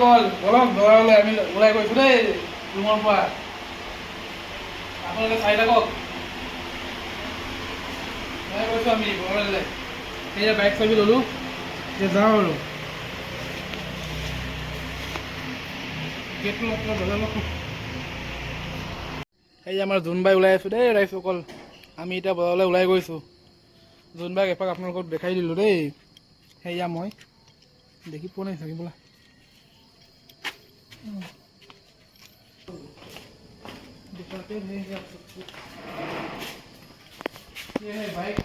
ৰাইজসকল বলক দৰালৈ আমি ওলাই গৈছোঁ দেই ৰুমৰ পৰা। আপোনালোকে চাই থাকক। ওলাই গৈছোঁ আমি বৰলৈ। সেয়া বাইক চাবি ল'লোঁ, এতিয়া যাওঁ আৰু গেটটো লগ দৰ্জা লগ। এই আমাৰ জোনবাই ওলাই আছোঁ দেই ৰাইজসকল। আমি এতিয়া বজাৰলৈ ওলাই গৈছোঁ। জোনবাইক এপাক আপোনালোকক দেখাই দিলোঁ দেই। সেয়া মই দেখি পোৱা নাই চাগে বোলা। ये है बाइक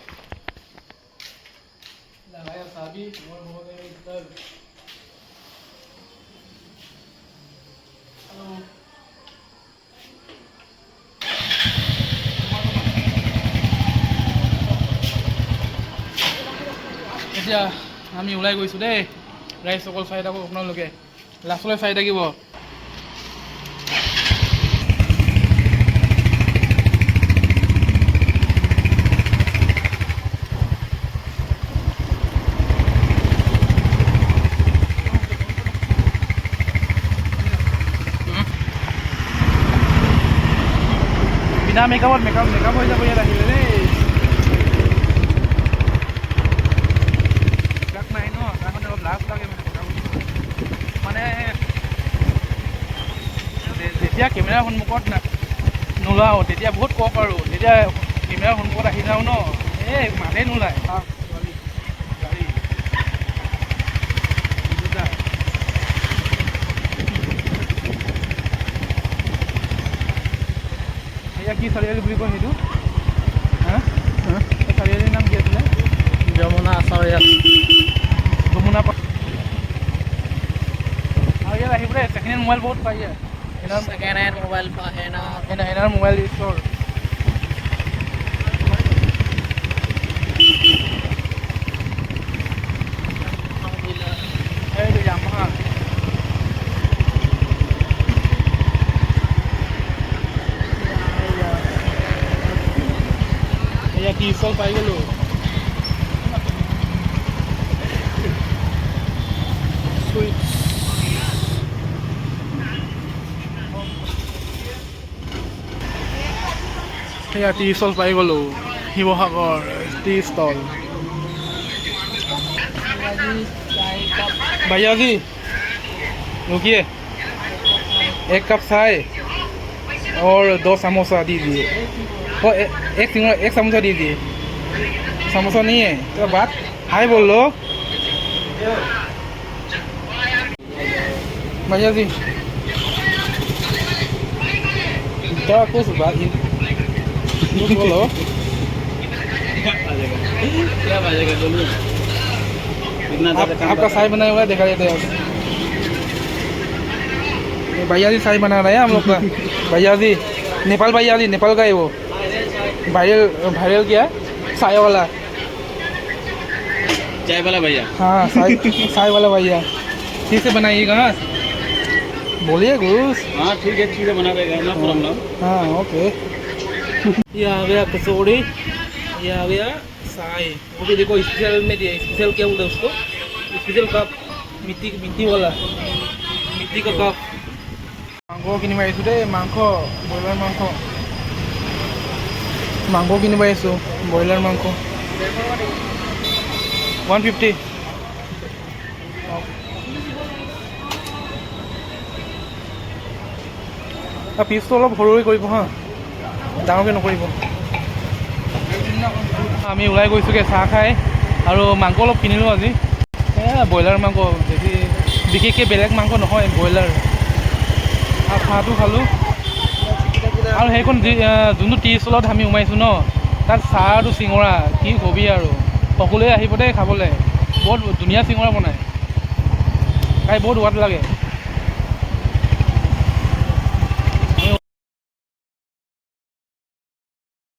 लगाया साबी और हो गए इधर। हेलो এতিয়া আমি ওলাই গৈছোঁ দেই ৰাইজসকল। চাই থাকক আপোনালোকে, লাষ্টলৈ চাই থাকিব। বিনা মেকআপত মেকআপ হৈ যাব ইয়াত আহিলে দেই। তাক নাই ন, তাৰ মানে অলপ লাজ লাগে মানে যেতিয়া কেমেৰাৰ সন্মুখত নোলাওঁ তেতিয়া বহুত কওঁ পাৰোঁ। যেতিয়া কেমেৰাৰ সন্মুখত আহি যাওঁ ন, এই মাতেই নোলায়। এয়া কি চাৰিআলি বুলি কয় সেইটো? চাৰিআলিৰ নাম কি আছিলে? যমুনা চাৰিআল যমুনা। আৰু ইয়াত আহিবলৈ ছেকেণ্ড হেণ্ড মোবাইল বহুত পাই যায়। सेकेंड हैंड मोबाइल का है ना এনাৰ মোবাইল ষ্ট'ৰ। এইটো ইয়ামাহা। এয়া টি ষ্টল পাই গ'লোঁ। সেয়া টি ষ্টল পাই গ'লোঁ। Sivasagar tea stall. भैया जी रुकिए, 1 कप चाय और 2 समोसा दीजिए। एक समोसा दीजिए। समोसा नहीं है तो बात हाय बोल लो। भैया जी क्या कुछ बात बोलो। क्या बाजेगा बोलिए। आपका चाय बनाया हुआ है, देखा देते हैं। भैया जी चाय बना रहे हैं हम लोग का। भैया जी नेपाल, भैया जी नेपाल का है वो। वायरल क्या है? चाय वाला। चाय वाला भैया। हाँ चाय वाला भैया। ठीक से बनाइएगा। बोलिए घूस। हाँ ठीक है बना देगा ना प्रॉब्लम। हाँ ओके। ये आ गया कचौड़ी, ये आ गया चाय। वो भी देखो स्पेशल में दिया। स्पेशल क्या बोलते हैं उसको? स्पेशल कप, मिट्टी वाला, मिट्टी का कप। मांगो किनिब आइছোঁ দেই। মাংস, ব্ৰইলাৰ মাংস। মাংস কিনিব আহিছোঁ, ব্ৰইলাৰ মাংস 150। পিচটো অলপ সৰুকৈ কৰিব হা, ডাঙৰকৈ নকৰিব। আমি ওলাই গৈছোঁগৈ চাহ খাই, আৰু মাংস অলপ কিনিলোঁ আজি। ব্ৰইলাৰ মাংস, বিশেষকৈ বেলেগ মাংস নহয়, ব্ৰইলাৰ। আৰু চাহটো খালোঁ। আৰু সেইখন যোনটো টি ষ্টলত আমি সোমাইছোঁ ন, তাত চাহ আৰু চিঙৰা কি কবি আৰু। সকলোৱে আহিব দেই খাবলৈ। বহুত ধুনীয়া চিঙৰা বনায়, খাই বহুত সোৱাদ লাগে।